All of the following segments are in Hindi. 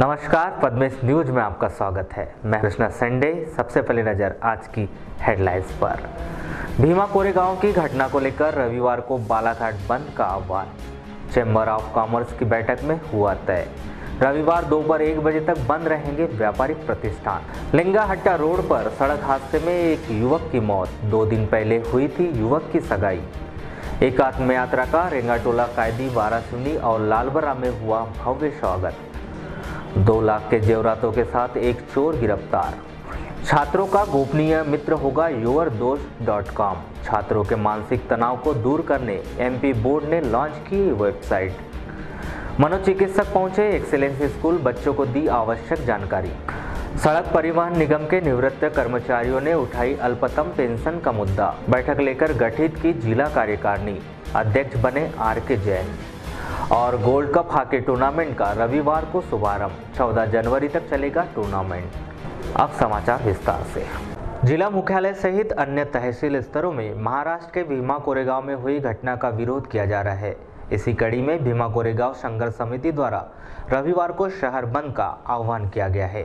नमस्कार, पद्मेश न्यूज में आपका स्वागत है। मैं कृष्णा संडे। सबसे पहले नजर आज की हेडलाइंस पर। भीमा कोरेगांव की घटना को लेकर रविवार को बालाघाट बंद का आह्वान। चैम्बर ऑफ कॉमर्स की बैठक में हुआ तय। रविवार दोपहर 1 बजे तक बंद रहेंगे व्यापारिक प्रतिष्ठान। लिंगाहट्टा रोड पर सड़क हादसे में एक युवक की मौत। 2 दिन पहले हुई थी युवक की सगाई। एकात्म यात्रा का रेंगाटोला कायदी वारासिवनी और लालबरा में हुआ भव्य स्वागत। 2 लाख के जेवरातों के साथ एक चोर गिरफ्तार। छात्रों का गोपनीय मित्र होगा yourdost.com। छात्रों के मानसिक तनाव को दूर करने एमपी बोर्ड ने लॉन्च की वेबसाइट। मनोचिकित्सक पहुंचे एक्सेलेंस स्कूल, बच्चों को दी आवश्यक जानकारी। सड़क परिवहन निगम के निवृत्त कर्मचारियों ने उठाई अल्पतम पेंशन का मुद्दा। बैठक लेकर गठित की जिला कार्यकारिणी। अध्यक्ष बने आर.के. जैन। और गोल्ड कप हॉकी टूर्नामेंट का रविवार को शुभारंभ। 14 जनवरी तक चलेगा टूर्नामेंट। अब समाचार विस्तार से। जिला मुख्यालय सहित अन्य तहसील स्तरों में महाराष्ट्र के भीमा कोरेगांव में हुई घटना का विरोध किया जा रहा है। इसी कड़ी में भीमा कोरेगांव संघर्ष समिति द्वारा रविवार को शहर बंद का आह्वान किया गया है।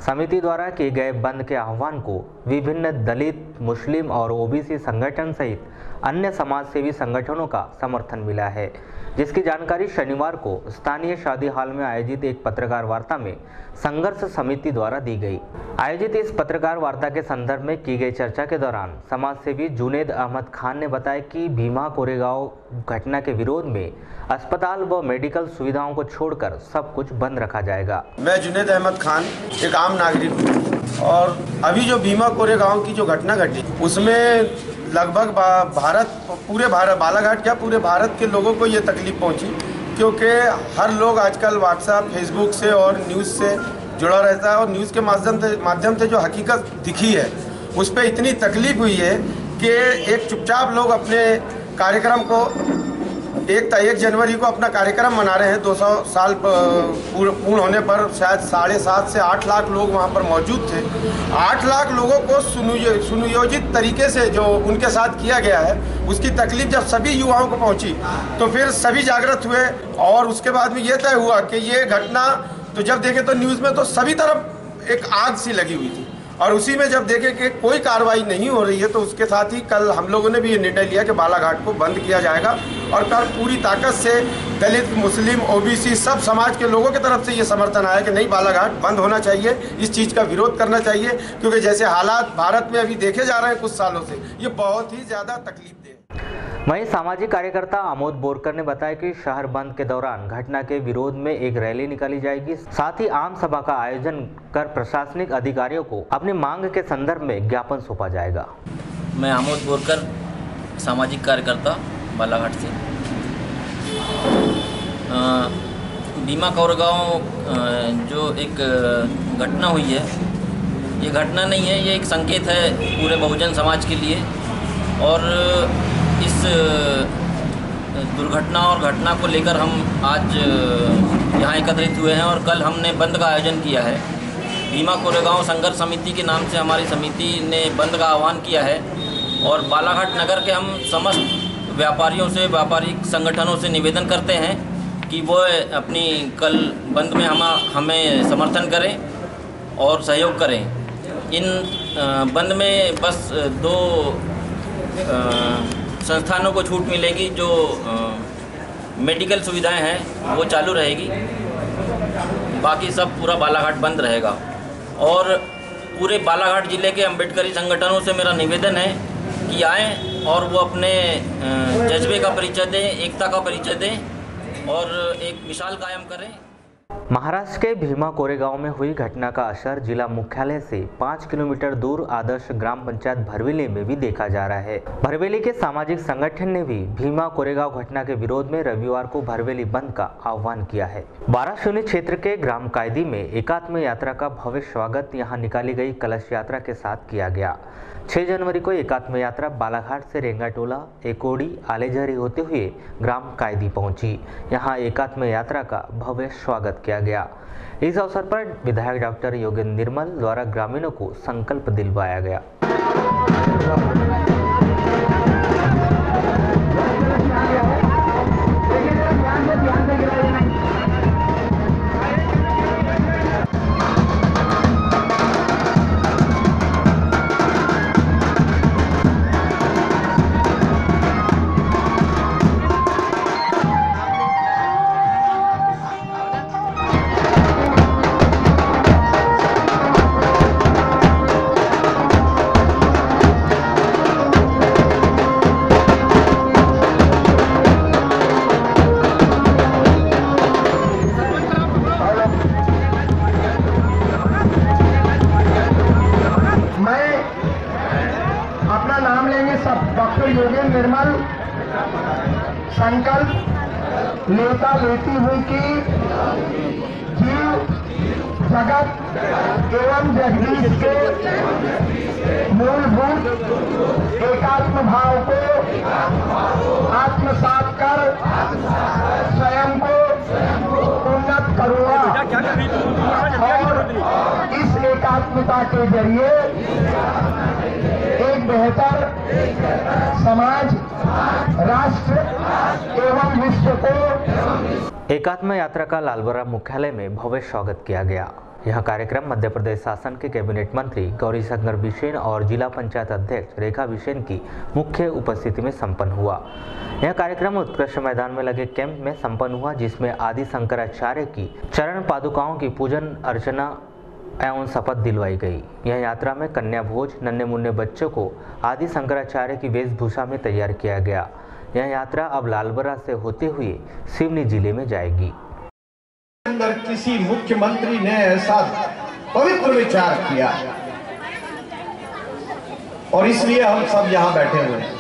समिति द्वारा किए गए बंद के आह्वान को विभिन्न दलित, मुस्लिम और ओबीसी संगठन सहित अन्य समाजसेवी संगठनों का समर्थन मिला है, जिसकी जानकारी शनिवार को स्थानीय शादी हॉल में आयोजित एक पत्रकार वार्ता में संघर्ष समिति द्वारा दी गई। आयोजित इस पत्रकार वार्ता के संदर्भ में की गई चर्चा के दौरान समाजसेवी जुनेद अहमद खान ने बताया कि भीमा कोरेगांव घटना के विरोध में अस्पताल व मेडिकल सुविधाओं को छोड़कर सब कुछ बंद रखा जाएगा। मैं जुनेद अहमद खान एक आम नागरिक हूँ और अभी जो भीमा कोरेगांव की जो घटना घटी उसमें लगभग पूरे बालाघाट क्या पूरे भारत के लोगों को ये तकलीफ पहुंची, क्योंकि हर लोग आजकल व्हाट्सएप, फेसबुक से और न्यूज़ से जुड़ा रहता है और न्यूज़ के माध्यम से जो हकीकत दिखी है उस पर इतनी तकलीफ हुई है कि एक चुपचाप लोग अपने कार्यक्रम को 1 जनवरी को अपना कार्यक्रम मना रहे हैं। 200 साल पूर्ण होने पर शायद 7.5 से 8 लाख लोग वहां पर मौजूद थे। 8 लाख लोगों को सुनियोजित तरीके से जो उनके साथ किया गया है उसकी तकलीफ जब सभी युवाओं को पहुंची तो फिर सभी जागृत हुए और उसके बाद में ये तय हुआ कि ये घटना तो जब देखे तो न्यूज़ में तो सभी तरफ एक आग सी लगी हुई थी और उसी में जब देखे कि कोई कार्रवाई नहीं हो रही है तो उसके साथ ही कल हम लोगों ने भी ये निर्णय लिया कि बालाघाट को बंद किया जाएगा और कल पूरी ताकत से दलित, मुस्लिम, ओबीसी सब समाज के लोगों की तरफ से ये समर्थन आया कि नहीं, बालाघाट बंद होना चाहिए, इस चीज़ का विरोध करना चाहिए, क्योंकि जैसे हालात भारत में अभी देखे जा रहे हैं कुछ सालों से, ये बहुत ही ज़्यादा तकलीफदेह। वहीं सामाजिक कार्यकर्ता आमोद बोरकर ने बताया कि शहर बंद के दौरान घटना के विरोध में एक रैली निकाली जाएगी, साथ ही आम सभा का आयोजन कर प्रशासनिक अधिकारियों को अपनी मांग के संदर्भ में ज्ञापन सौंपा जाएगा। मैं आमोद बोरकर, सामाजिक कार्यकर्ता बालाघाट से। भीमा कोरेगांव जो एक घटना हुई है, ये घटना नहीं है, ये एक संकेत है पूरे बहुजन समाज के लिए। और इस दुर्घटना और घटना को लेकर हम आज यहाँ एकत्रित हुए हैं और कल हमने बंद का आयोजन किया है। भीमा कोरेगांव संघर्ष समिति के नाम से हमारी समिति ने बंद का आह्वान किया है और बालाघाट नगर के हम समस्त व्यापारियों से, व्यापारिक संगठनों से निवेदन करते हैं कि वो अपनी कल बंद में हमें समर्थन करें और सहयोग करें। इन बंद में बस 2 संस्थानों को छूट मिलेगी, जो मेडिकल सुविधाएं हैं वो चालू रहेगी, बाकी सब पूरा बालाघाट बंद रहेगा। और पूरे बालाघाट ज़िले के अम्बेडकरी संगठनों से मेरा निवेदन है कि आएँ और वो अपने जज्बे का परिचय दें, एकता का परिचय दें और एक मिसाल कायम करें। महाराष्ट्र के भीमा कोरेगांव में हुई घटना का असर जिला मुख्यालय से 5 किलोमीटर दूर आदर्श ग्राम पंचायत भरवेली में भी देखा जा रहा है। भरवेली के सामाजिक संगठन ने भी भीमा कोरेगांव घटना के विरोध में रविवार को भरवेली बंद का आह्वान किया है। वारासिवनी क्षेत्र के ग्राम कायदी में एकात्म यात्रा का भव्य स्वागत यहां निकाली गई कलश यात्रा के साथ किया गया। 6 जनवरी को एकात्म यात्रा बालाघाट से रेंगाटोला, एकोड़ी, आलेझरी होते हुए ग्राम कायदी पहुंची। यहां एकात्म यात्रा का भव्य स्वागत किया गया। इस अवसर पर विधायक डॉक्टर योगेंद्र निर्मल द्वारा ग्रामीणों को संकल्प दिलवाया गया। नाम लेंगे सब। डॉक्टर योगेंद्र निर्मल संकल्प लेता लेती हुई कि जीव जगत एवं जगदीश के मूलभूत एकात्म भाव को आत्मसात कर स्वयं को उन्नत करूंगा और इस एकात्मता के जरिए एक बेहतर समाज, राष्ट्र एवं विश्व को। एकात्म यात्रा का लालबरा मुख्यालय में भव्य स्वागत किया गया। यह कार्यक्रम मध्य प्रदेश शासन के कैबिनेट मंत्री गौरीशंकर बिसेन और जिला पंचायत अध्यक्ष रेखा बिसेन की मुख्य उपस्थिति में संपन्न हुआ। यह कार्यक्रम उत्कृष्ट मैदान में लगे कैंप में संपन्न हुआ, जिसमें आदि शंकराचार्य की चरण पादुकाओं की पूजन अर्चना एवं शपथ दिलवाई गई। यह यात्रा में कन्या भोज नन्हे मुन्ने बच्चों को आदि शंकराचार्य की वेशभूषा में तैयार किया गया। यह यात्रा अब लालबरा से होते हुए सिवनी जिले में जाएगी। अंदर किसी मुख्यमंत्री ने ऐसा पवित्र विचार किया और इसलिए हम सब यहां बैठे हुए हैं।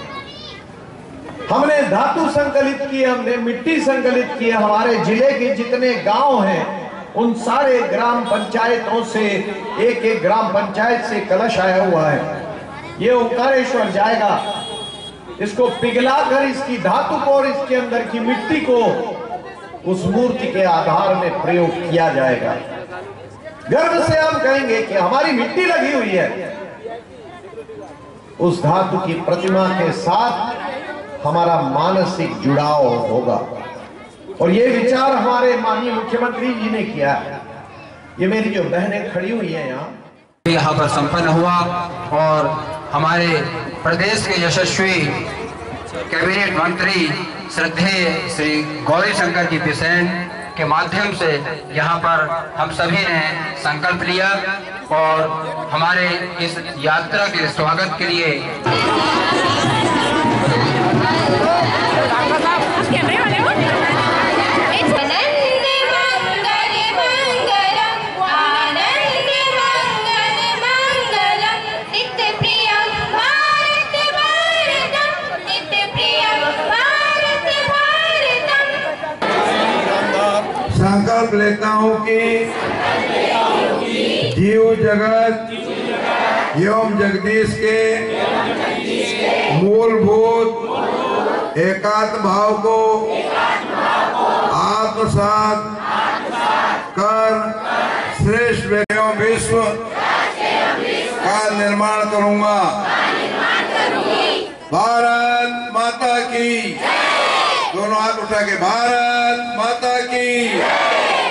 हमने धातु संकलित किए, हमने मिट्टी संकलित की। हमारे जिले के जितने गांव हैं उन सारे ग्राम पंचायतों से एक एक ग्राम पंचायत से कलश आया हुआ है। ये ओंकारेश्वर जाएगा, इसको पिघलाकर इसकी धातु को और इसके अंदर की मिट्टी को उस मूर्ति के आधार में प्रयोग किया जाएगा। गर्व से हम कहेंगे कि हमारी मिट्टी लगी हुई है, उस धातु की प्रतिमा के साथ हमारा मानसिक जुड़ाव होगा। और ये विचार हमारे माननीय मुख्यमंत्री जी ने किया है। ये मेरी जो बहनें खड़ी हुई हैं यहाँ पर संपन्न हुआ और हमारे प्रदेश के यशस्वी कैबिनेट मंत्री श्रद्धेय श्री गौरीशंकर जी बिसेन के माध्यम से यहाँ पर हम सभी ने संकल्प लिया और हमारे इस यात्रा के स्वागत के लिए संकल्प लेता हूँ कि जीव जगत एवं जगदीश के मूलभूत एकात्म भाव को आत्मसात कर श्रेष्ठ एवं विश्व का निर्माण करूंगा। भारत माता की, दोनों हाथ उठा के भारत माता की,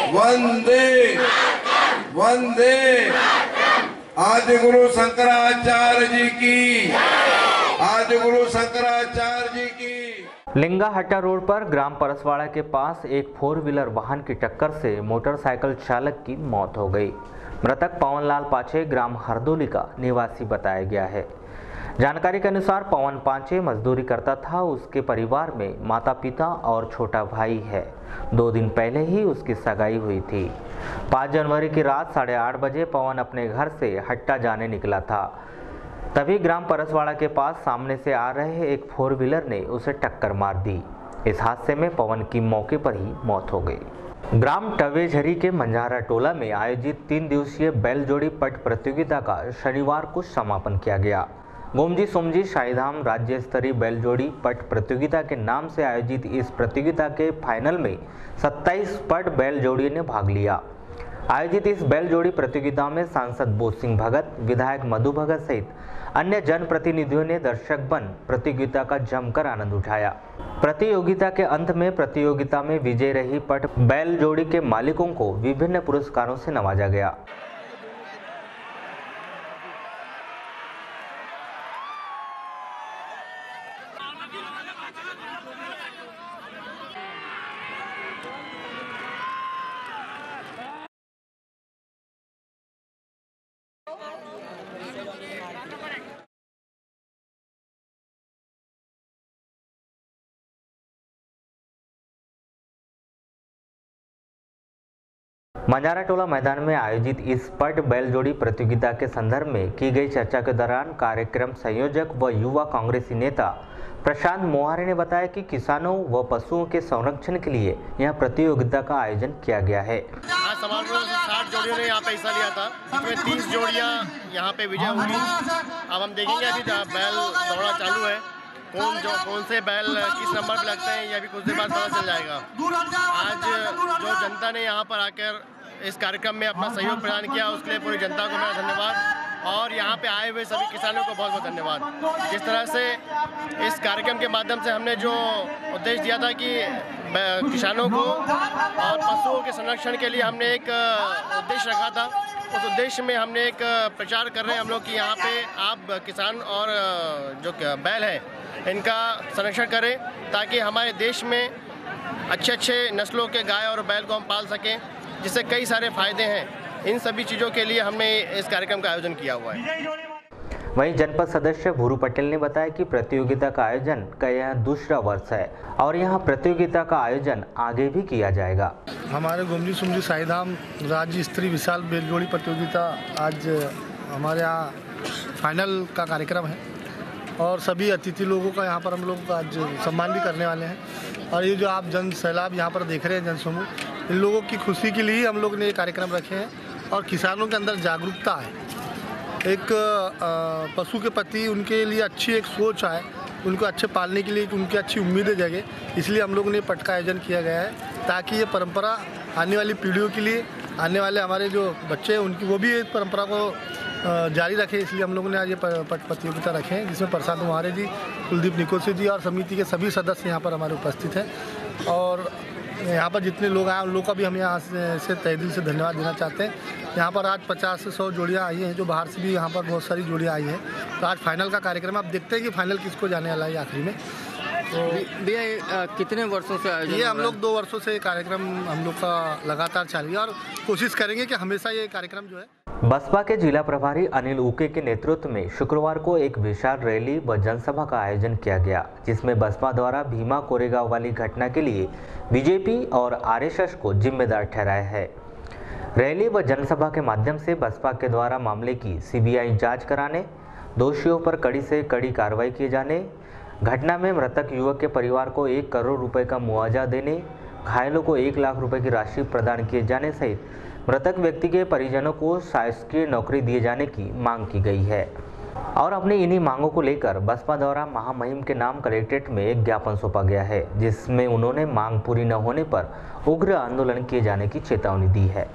वंदे वंदे। आदि गुरु शंकराचार्य जी की, आदि गुरु शंकराचार्य जी की। लिंगाहट्टा रोड पर ग्राम परसवाड़ा के पास एक 4 व्हीलर वाहन की टक्कर से मोटरसाइकिल चालक की मौत हो गई। मृतक पवनलाल पांचे ग्राम हरदोली का निवासी बताया गया है। जानकारी के अनुसार पवन पांचे मजदूरी करता था। उसके परिवार में माता पिता और छोटा भाई है। 2 दिन पहले ही उसकी सगाई हुई थी। 5 जनवरी की रात 8:30 बजे पवन अपने घर से हट्टा जाने निकला था। तभी ग्राम परसवाड़ा के पास सामने से आ रहे एक 4 व्हीलर ने उसे टक्कर मार दी। इस हादसे में पवन की मौके पर ही मौत हो गई। ग्राम टवेझरी के मंझारा टोला में आयोजित 3 दिवसीय बैलजोड़ी पट प्रतियोगिता का शनिवार को समापन किया गया। गोमजी सोमजी शाहीधाम राज्य स्तरीय बैलजोड़ी पट प्रतियोगिता के नाम से आयोजित इस प्रतियोगिता के फाइनल में 27 पट बैलजोड़ी ने भाग लिया। आयोजित इस बैलजोड़ी प्रतियोगिता में सांसद बोध सिंह भगत, विधायक मधु भगत सहित अन्य जनप्रतिनिधियों ने दर्शक बन प्रतियोगिता का जमकर आनंद उठाया। प्रतियोगिता के अंत में प्रतियोगिता में विजय रही पट बैलजोड़ी के मालिकों को विभिन्न पुरस्कारों से नवाजा गया। मंजारा टोला मैदान में आयोजित इस पट बैल जोड़ी प्रतियोगिता के संदर्भ में की गई चर्चा के दौरान कार्यक्रम संयोजक व युवा कांग्रेसी नेता प्रशांत मोहारे ने बताया कि किसानों व पशुओं के संरक्षण के लिए यह प्रतियोगिता का आयोजन किया गया है। आज समारोह में 60 जोड़ियों ने यहाँ पे हिस्सा लिया था, इसमें 30 जोड़ियाँ यहाँ पे विजय हुई। अब हम देखेंगे, अभी बैल दौड़ा चालू है, कौन से बैल किस नंबर पे लगते हैं ये अभी कुछ देर बाद पता चल जाएगा। आज जो जनता ने यहाँ पर आकर इस कार्यक्रम में अपना सहयोग प्रदान किया, उसके लिए पूरी जनता को मेरा धन्यवाद और यहाँ पे आए हुए सभी किसानों को बहुत बहुत धन्यवाद। जिस तरह से इस कार्यक्रम के माध्यम से हमने जो उद्देश्य दिया था कि किसानों को और पशुओं के संरक्षण के लिए हमने एक उद्देश्य रखा था, उस उद्देश्य में हमने एक प्रचार कर रहे हैं हम लोग कि यहाँ पे आप किसान और जो बैल है इनका संरक्षण करें ताकि हमारे देश में अच्छे नस्लों के गाय और बैल को हम पाल सकें, जिससे कई सारे फायदे हैं। इन सभी चीज़ों के लिए हमने इस कार्यक्रम का आयोजन किया हुआ है। वहीं जनपद सदस्य भूरू पटेल ने बताया कि प्रतियोगिता का आयोजन का यह दूसरा वर्ष है और यहाँ प्रतियोगिता का आयोजन आगे भी किया जाएगा। हमारे गुमरी सुमरी साईधाम राज्य स्तरीय विशाल बैलजोड़ी प्रतियोगिता आज हमारे यहाँ फाइनल का कार्यक्रम है और सभी अतिथि लोगों का यहाँ पर हम लोग आज सम्मान भी करने वाले हैं। और ये जो आप जन सैलाब यहाँ पर देख रहे हैं, जन समूह, इन लोगों की खुशी के लिए हम लोग ने ये कार्यक्रम रखे हैं और किसानों के अंदर जागरूकता है, एक पशु के प्रति उनके लिए अच्छी एक सोच आए, उनको अच्छे पालने के लिए उनकी अच्छी उम्मीदें जगे, इसलिए हम लोगों ने पट का आयोजन किया गया है ताकि ये परंपरा आने वाली पीढ़ियों के लिए, आने वाले हमारे जो बच्चे हैं उनकी वो भी इस परंपरा को जारी रखें। इसलिए हम लोगों ने आज ये पट प्रतियोगिता रखे हैं जिसमें प्रशांत मोहारे जी, कुलदीप निकोसी जी और समिति के सभी सदस्य यहाँ पर हमारे उपस्थित हैं। और यहाँ पर जितने लोग आए उन लोगों का भी हम यहाँ से तहे दिल से धन्यवाद देना चाहते हैं। यहाँ पर आज 50 से 100 जोड़ियाँ आई हैं, जो बाहर से भी यहाँ पर बहुत सारी जोड़ियाँ आई हैं। तो आज फाइनल का कार्यक्रम, आप देखते हैं कि फाइनल किसको जाने वाला है आखिरी में। तो भैया कितने वर्षों से आयोजन? ये हम लोग 2 वर्षों से कार्यक्रम हम लोग का लगातार जारी है और कोशिश करेंगे कि हमेशा ये कार्यक्रम जो है। बसपा के जिला प्रभारी अनिल उके के नेतृत्व में शुक्रवार को एक विशाल रैली व जनसभा का आयोजन किया गया, जिसमें बसपा द्वारा भीमा कोरेगांव वाली घटना के लिए बीजेपी और आरएसएस को जिम्मेदार ठहराया है। रैली व जनसभा के माध्यम से बसपा के द्वारा मामले की सीबीआई जांच कराने, दोषियों पर कड़ी से कड़ी कार्रवाई किए जाने, घटना में मृतक युवक के परिवार को 1 करोड़ रुपए का मुआवजा देने, घायलों को 1 लाख रुपए की राशि प्रदान किए जाने सहित मृतक व्यक्ति के परिजनों को शासकीय नौकरी दिए जाने की मांग की गई है। और अपनी इन्हीं मांगों को लेकर बसपा द्वारा महामहिम के नाम कलेक्ट्रेट में एक ज्ञापन सौंपा गया है, जिसमें उन्होंने मांग पूरी न होने पर उग्र आंदोलन किए जाने की चेतावनी दी है।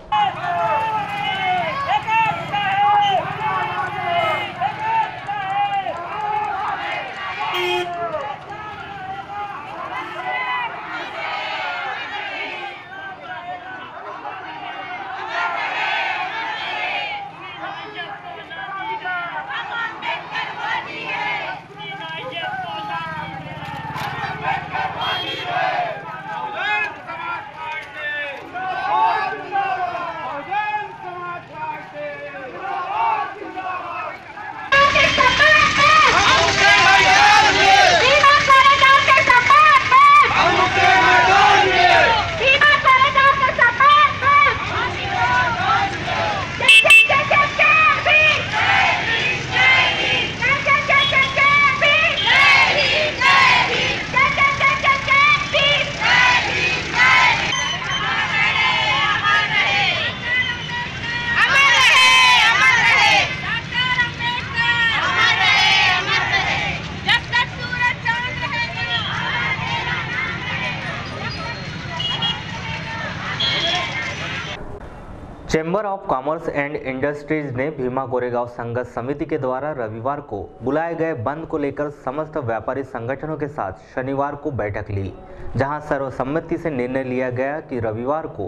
Chamber of commerce and industries ने भीमा कोरेगांव संघर्ष समिति के द्वारा रविवार को बुलाए गए बंद को लेकर समस्त व्यापारी संगठनों के साथ शनिवार को बैठक ली, जहां सर्वसम्मति से निर्णय लिया गया कि रविवार को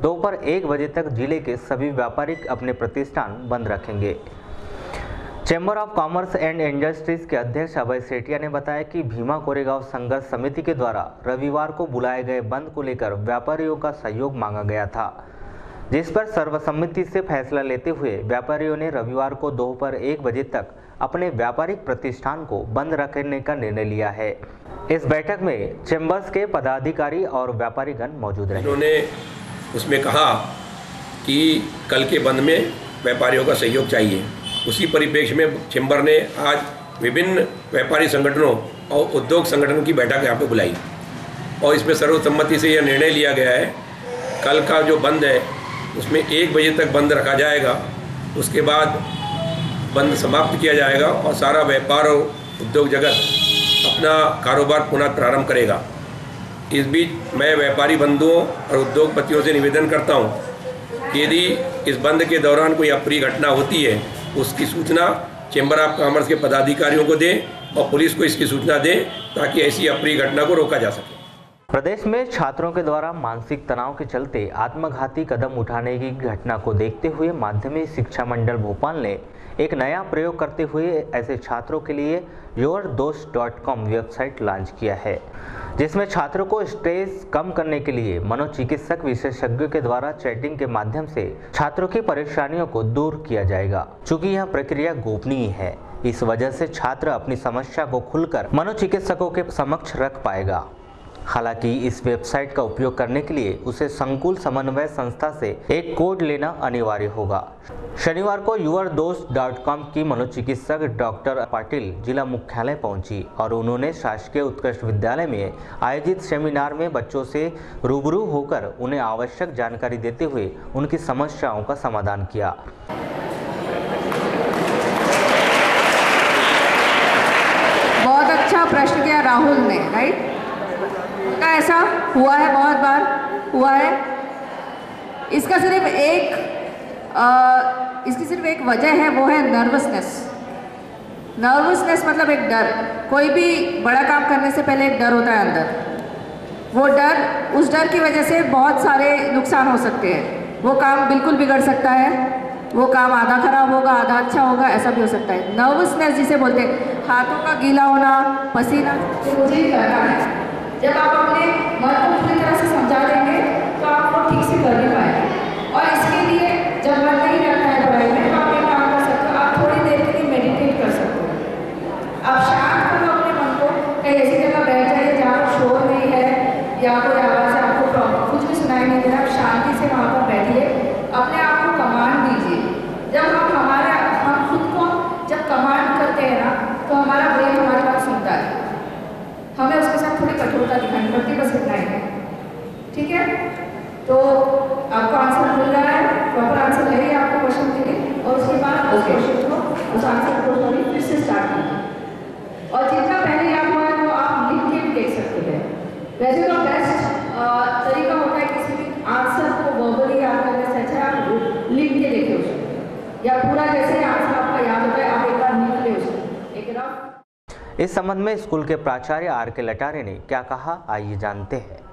दोपहर 1 बजे तक जिले के सभी व्यापारी अपने प्रतिष्ठान बंद रखेंगे। Chamber of commerce and industries के अध्यक्ष अभय सेठिया ने बताया कि भीमा कोरेगांव संघर्ष समिति के द्वारा रविवार को बुलाए गए बंद को लेकर व्यापारियों का सहयोग मांगा गया था, जिस पर सर्वसम्मति से फैसला लेते हुए व्यापारियों ने रविवार को दोपहर 1 बजे तक अपने व्यापारिक प्रतिष्ठान को बंद रखने का निर्णय लिया है। इस बैठक में चैम्बर्स के पदाधिकारी और व्यापारीगण मौजूद रहे। उन्होंने उसमें कहा कि कल के बंद में व्यापारियों का सहयोग चाहिए। उसी परिप्रेक्ष्य में चैम्बर ने आज विभिन्न व्यापारी संगठनों और उद्योग संगठनों की बैठक यहाँ पे बुलाई और इसमें सर्वसम्मति से यह निर्णय लिया गया है कल का जो बंद है उसमें 1 बजे तक बंद रखा जाएगा। उसके बाद बंद समाप्त किया जाएगा और सारा व्यापार और उद्योग जगत अपना कारोबार पुनः प्रारंभ करेगा। इस बीच मैं व्यापारी बंधुओं और उद्योगपतियों से निवेदन करता हूं कि यदि इस बंद के दौरान कोई अप्रिय घटना होती है उसकी सूचना चैम्बर ऑफ कॉमर्स के पदाधिकारियों को दें और पुलिस को इसकी सूचना दें ताकि ऐसी अप्रिय घटना को रोका जा सके। प्रदेश में छात्रों के द्वारा मानसिक तनाव के चलते आत्मघाती कदम उठाने की घटना को देखते हुए माध्यमिक शिक्षा मंडल भोपाल ने एक नया प्रयोग करते हुए ऐसे छात्रों के लिए yourdost.com वेबसाइट लॉन्च किया है, जिसमें छात्रों को स्ट्रेस कम करने के लिए मनोचिकित्सक विशेषज्ञों के द्वारा चैटिंग के माध्यम से छात्रों की परेशानियों को दूर किया जाएगा। चूँकि यह प्रक्रिया गोपनीय है, इस वजह से छात्र अपनी समस्या को खुलकर मनोचिकित्सकों के समक्ष रख पाएगा। हालांकि इस वेबसाइट का उपयोग करने के लिए उसे संकुल समन्वय संस्था से एक कोड लेना अनिवार्य होगा। शनिवार को yourdost.com की मनोचिकित्सक डॉक्टर पाटिल जिला मुख्यालय पहुंची और उन्होंने शासकीय उत्कृष्ट विद्यालय में आयोजित सेमिनार में बच्चों से रूबरू होकर उन्हें आवश्यक जानकारी देते हुए उनकी समस्याओं का समाधान किया। बहुत अच्छा प्रश्न किया राहुल ने, राइट? का ऐसा हुआ है, बहुत बार हुआ है। इसकी सिर्फ एक वजह है, वो है नर्वसनेस। नर्वसनेस मतलब एक डर। कोई भी बड़ा काम करने से पहले एक डर होता है अंदर। वो डर, उस डर की वजह से बहुत सारे नुकसान हो सकते हैं। वो काम बिल्कुल बिगड़ सकता है, वो काम आधा खराब होगा, आधा अच्छा होगा, ऐसा भी हो सकता है। नर्वसनेस जिसे बोलते हैं, हाथों का गीला होना, पसीना, मुझे ही करना है। जब आप अपने मन को पूरी तरह से समझा देंगे तो आप वो ठीक से कर नहीं पाएंगे। और इसके लिए जब मन नहीं करता है पढ़ाई में तो आप एक काम कर सकते हो, आप थोड़ी देर के लिए मेडिटेट कर सकते हो। आप शांत करो अपने मन को, कहीं ऐसी जगह बैठ जाइए जहाँ शोर नहीं है या कोई आवाज़ आपको प्रॉब्लम कुछ भी सुनाई नहीं दे रहा। आप शांति से वहाँ पर बैठिए, अपने आप को कमांड दीजिए। जब हम खुद को जब कमांड करते हैं ना तो हमारा ब्रेन हमारी बात सुनता है। हमें उसके साथ थोड़ी कठोरता दिखानी पड़ती है, बस इतना ही है। ठीक है, तो आपको आंसर मिल रहा है, प्रॉपर आंसर ले रही है आपको क्वेश्चन के लिए, और उसके बाद उस क्वेश्चन को, उस आंसर को फिर से स्टार्ट कीजिए। और जितना पहले याद हुआ है वो आप लिख के भी देख सकते हैं। वैसे तो बेस्ट तरीका होता है किसी भी आंसर को वर्बली याद करने से अच्छा आप लिख के देखें उसको, या पूरा जैसे आंसर आपका याद होता है आप एक बार लिख ले उसको, एक रफ। इस संबंध में स्कूल के प्राचार्य R.K. लटारे ने क्या कहा, आइए जानते हैं।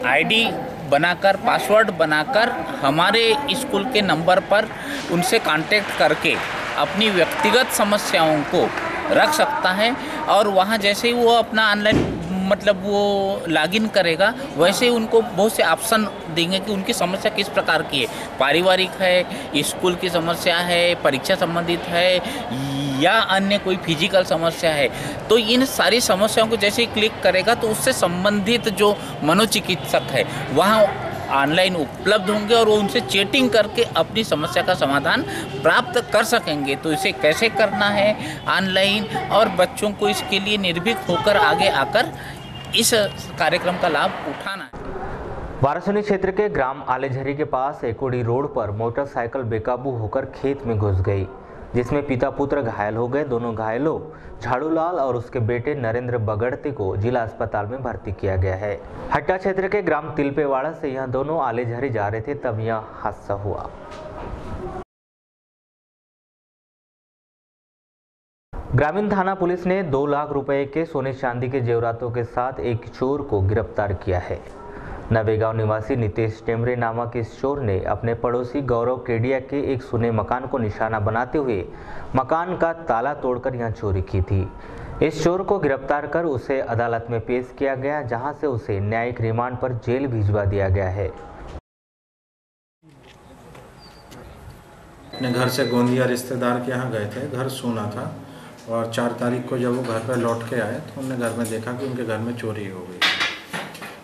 आईडी बनाकर, पासवर्ड बनाकर हमारे स्कूल के नंबर पर उनसे कांटेक्ट करके अपनी व्यक्तिगत समस्याओं को रख सकता है। और वहाँ जैसे ही वो अपना ऑनलाइन मतलब वो लॉगिन करेगा वैसे ही उनको बहुत से ऑप्शन देंगे कि उनकी समस्या किस प्रकार की है, पारिवारिक है, स्कूल की समस्या है, परीक्षा संबंधित है या अन्य कोई फिजिकल समस्या है। तो इन सारी समस्याओं को जैसे ही क्लिक करेगा तो उससे संबंधित जो मनोचिकित्सक है वहाँ ऑनलाइन उपलब्ध होंगे और वो उनसे चैटिंग करके अपनी समस्या का समाधान प्राप्त कर सकेंगे। तो इसे कैसे करना है ऑनलाइन, और बच्चों को इसके लिए निर्भीक होकर आगे आकर इस कार्यक्रम का लाभ उठाना है। वारासुनी क्षेत्र के ग्राम आलेझरी के पास एकोडी रोड पर मोटरसाइकिल बेकाबू होकर खेत में घुस गई, जिसमें पिता पुत्र घायल हो गए। दोनों घायलों झाड़ूलाल और उसके बेटे नरेंद्र बगड़ते को जिला अस्पताल में भर्ती किया गया है। हट्टा क्षेत्र के ग्राम तिलपेवाड़ा से यह दोनों आलेझरी जा रहे थे तब यह हादसा हुआ। ग्रामीण थाना पुलिस ने 2 लाख रुपए के सोने चांदी के जेवरातों के साथ एक चोर को गिरफ्तार किया है। नवेगांव निवासी नितेश टेमरे नामक इस चोर ने अपने पड़ोसी गौरव केडिया के एक सुने मकान को निशाना बनाते हुए मकान का ताला तोड़कर यहां चोरी की थी। इस चोर को गिरफ्तार कर उसे अदालत में पेश किया गया, जहां से उसे न्यायिक रिमांड पर जेल भिजवा दिया गया है। अपने घर से गोंदिया रिश्तेदार के यहाँ गए थे, घर सोना था, और 4 तारीख को जब वो घर पर लौट के आए तो उन्होंने घर में देखा कि उनके घर में चोरी हो गई,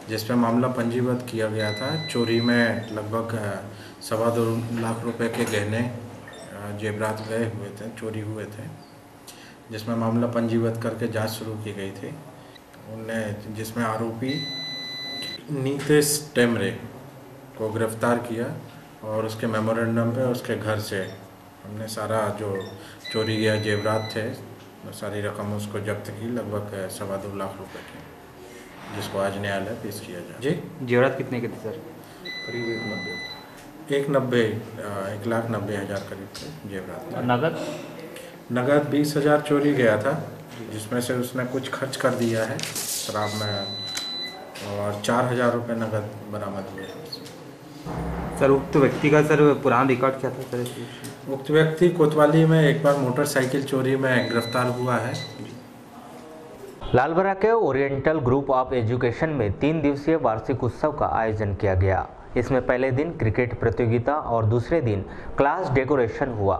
जिस पे मामला पंजीबद्ध किया गया था। चोरी में लगभग 2.25 लाख रुपए के गहने जेवरात गए हुए थे, चोरी हुए थे, जिसमें मामला पंजीबद्ध करके जांच शुरू की गई थी। जिसमें आरोपी नीतेश टेमरे को गिरफ्तार किया और उसके मेमोरेंडम पे उसके घर से हमने सारा जो चोरी गया जेवरात थे, सारी रकम उसको जब्त की, लगभग 2.25 लाख रुपए की, जिसको आज न्यायालय पेश किया जाए। जी, जेवरात कितने के थे सर? करीब 1,90,000 करीब थे जेवरात। नगद 20,000 चोरी गया था, जिसमें से उसने कुछ खर्च कर दिया है शराब में, और 4,000 रुपये नगद बरामद हुए। सर उक्त व्यक्ति का सर पुराना रिकॉर्ड क्या था सर? उक्त व्यक्ति कोतवाली में एक बार मोटरसाइकिल चोरी में गिरफ्तार हुआ है। लालबरा के ओरिएंटल ग्रुप ऑफ एजुकेशन में 3 दिवसीय वार्षिक उत्सव का आयोजन किया गया। इसमें पहले दिन क्रिकेट प्रतियोगिता और दूसरे दिन क्लास डेकोरेशन हुआ।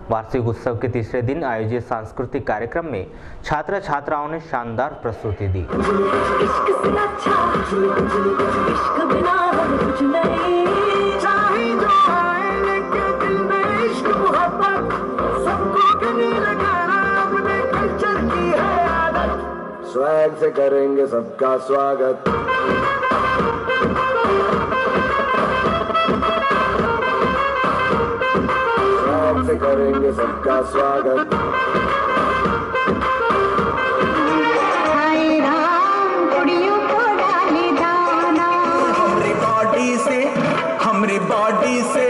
वार्षिक उत्सव के तीसरे दिन आयोजित सांस्कृतिक कार्यक्रम में छात्र छात्राओं ने शानदार प्रस्तुति दी। स्वैग से करेंगे सबका स्वागत, स्वैग से करेंगे सबका स्वागत। हाय राम कुड़ियों को डाली दाना, हमरी बॉडी से हमरी बॉडी से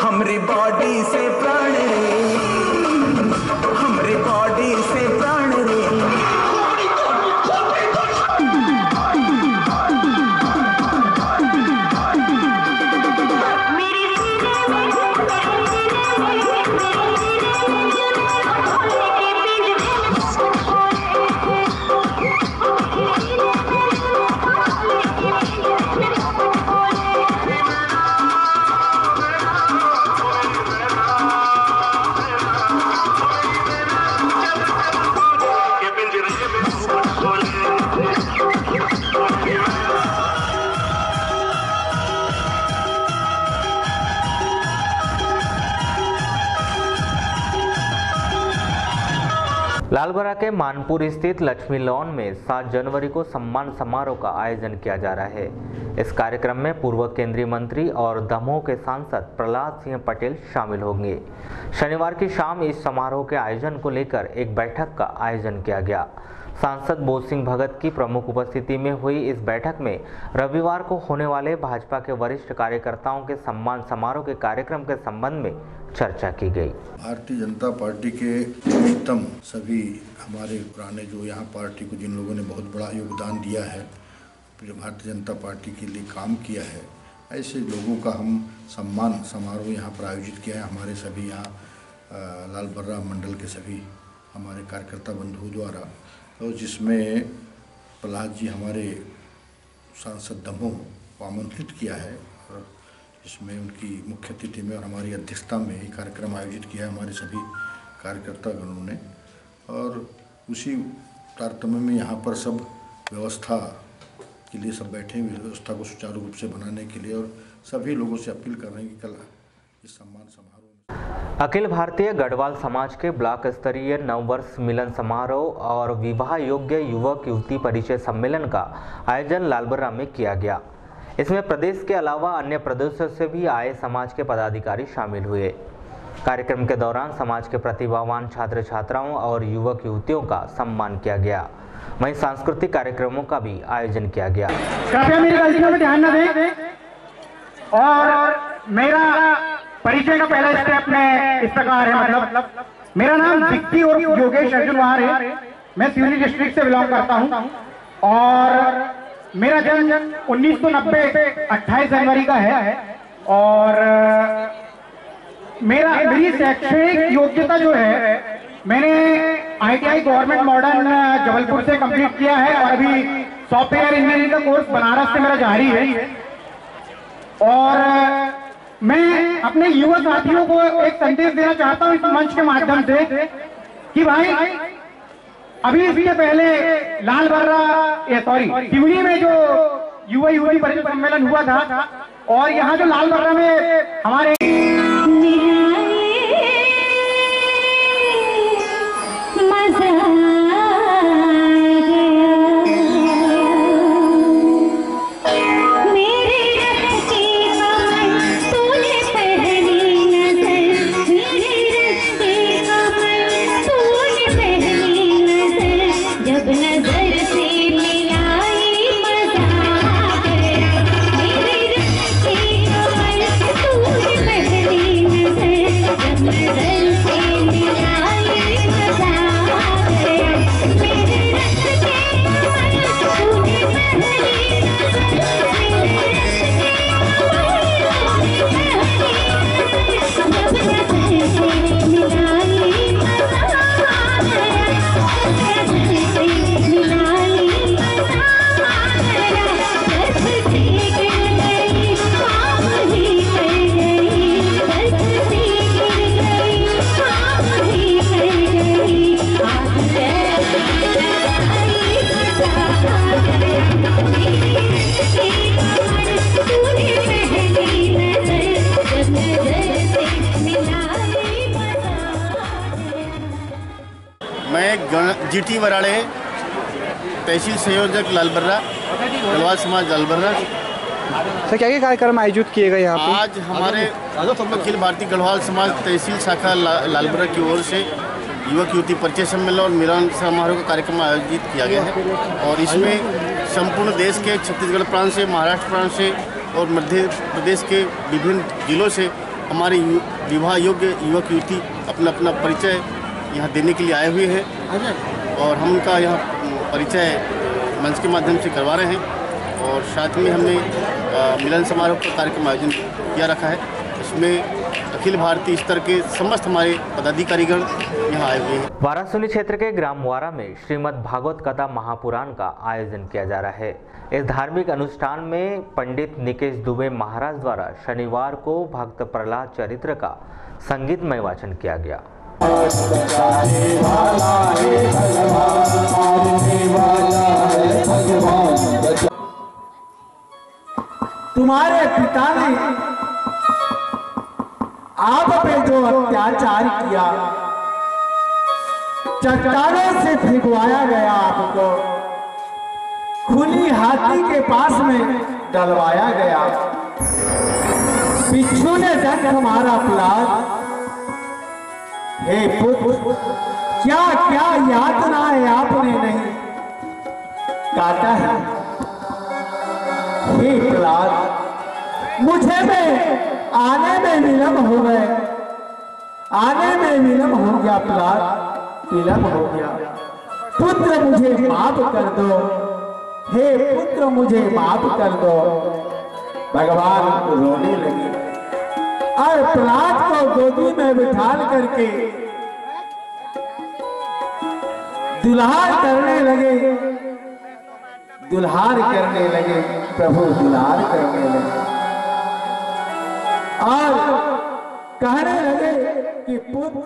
हमरी बॉडी से प्राण रे, हमरी बॉडी से प्राण रे। लालबरा के मानपुर स्थित लक्ष्मी लॉन में 7 जनवरी को सम्मान समारोह का आयोजन किया जा रहा है। इस कार्यक्रम में पूर्व केंद्रीय मंत्री और दमोह के सांसद प्रहलाद सिंह पटेल शामिल होंगे। शनिवार की शाम इस समारोह के आयोजन को लेकर एक बैठक का आयोजन किया गया। सांसद बोध सिंह भगत की प्रमुख उपस्थिति में हुई इस बैठक में रविवार को होने वाले भाजपा के वरिष्ठ कार्यकर्ताओं के सम्मान समारोह के कार्यक्रम के संबंध में चर्चा की गई। भारतीय जनता पार्टी के निमित्तम सभी हमारे पुराने जो यहाँ पार्टी को जिन लोगों ने बहुत बड़ा योगदान दिया है, जो भारतीय जनता पार्टी के लिए काम किया है, ऐसे लोगों का हम सम्मान समारोह यहाँ पर आयोजित किया है। हमारे सभी यहाँ लालबर्रा मंडल के सभी हमारे कार्यकर्ता बंधुओं द्वारा, और जिसमें प्रहलाद जी हमारे सांसद दमोह को आमंत्रित किया है, और इसमें उनकी मुख्य अतिथि में और हमारी अध्यक्षता में ये कार्यक्रम आयोजित किया है हमारे सभी कार्यकर्तागणों ने। और उसी तारतम्य में यहाँ पर सब व्यवस्था के लिए सब बैठे हुए, व्यवस्था को सुचारू रूप से बनाने के लिए, और सभी लोगों से अपील कर रहे हैं कि कल इस सम्मान समारोह अखिल भारतीय गढ़वाल समाज के ब्लॉक स्तरीय नववर्ष मिलन समारोह और विवाह योग्य युवक युवती परिचय सम्मेलन का आयोजन लालबर्रा में किया गया। इसमें प्रदेश के अलावा अन्य प्रदेशों से भी आए समाज के पदाधिकारी शामिल हुए। कार्यक्रम के दौरान समाज के प्रतिभावान छात्र छात्राओं और युवक युवतियों का सम्मान किया गया। वहीं सांस्कृतिक कार्यक्रमों का भी आयोजन किया गया। कृपया मेरी गलतियों में ध्यान न दें, और मेरा परिचय का पहला स्टेप में इस प्रकार है, मतलब मेरा नाम विक्की और योगेश अर्जुन वार है। मैं सिवनी डिस्ट्रिक्ट से बिलोंग करता हूं, और मेरा जन्म 1990 28 जनवरी का है। और मेरी शैक्षणिक योग्यता जो है, मैंने ITI गवर्नमेंट मॉडर्न जबलपुर से कंप्लीट किया है, और अभी सॉफ्टवेयर इंजीनियरिंग का कोर्स बनारस से मेरा जारी है। और मैं अपने युवा साथियों को एक संदेश देना चाहता हूं इस मंच के माध्यम से कि भाई, अभी इसके पहले लालबर्रा सिवनी में जो युवा युवती परिषद सम्मेलन हुआ था और यहाँ जो लालबर्रा में हमारे जीटी वराड़े तहसील संयोजक लालबर्रा गढ़वाल समाज लालबर्रा। सर क्या कार्यक्रम आयोजित किए गए यहाँ पे? आज हमारे अखिल भारतीय गढ़वाल समाज तहसील शाखा लालबर्रा की ओर से युवक युवती परिचय सम्मेलन और मिलन समारोह का कार्यक्रम आयोजित किया गया है और इसमें संपूर्ण देश के छत्तीसगढ़ प्रांत से, महाराष्ट्र प्रांत से और मध्य प्रदेश के विभिन्न जिलों से हमारे विवाह योग्य युवक युवती अपना अपना परिचय यहाँ देने के लिए आए हुए हैं और हम उनका यहाँ परिचय मंच के माध्यम से करवा रहे हैं और साथ में हमने मिलन समारोह का कार्यक्रम आयोजन किया रखा है। इसमें अखिल भारतीय स्तर के समस्त हमारे पदाधिकारीगण यहाँ आए हुए हैं। वारासुनी क्षेत्र के ग्राम वारा में श्रीमद् भागवत कथा महापुराण का आयोजन किया जा रहा है। इस धार्मिक अनुष्ठान में पंडित निकेश दुबे महाराज द्वारा शनिवार को भक्त प्रहलाद चरित्र का संगीतमय वाचन किया गया। तुम्हारे पिता ने आप पे जो अत्याचार किया, चट्टानों से फेंकवाया गया, आपको खुली हाथी के पास में डलवाया गया, बिच्छू ने दंड मारा प्रहलाद। हे पुत्र, क्या क्या यातनाएं आपने नहीं काटा है। हे प्रहलाद, मुझे में आने में विलंब हो गए, आने में विलंब हो गया प्रहलाद, विलंब हो गया। पुत्र मुझे माफ कर दो, हे पुत्र मुझे माफ कर दो। भगवान रोने लगे और प्रहलाद को गोदी में बिठाल करके दुल्हार करने लगे, दुल्हार करने लगे, प्रभु दुल्हार करने लगे और कहने लगे कि पुत्र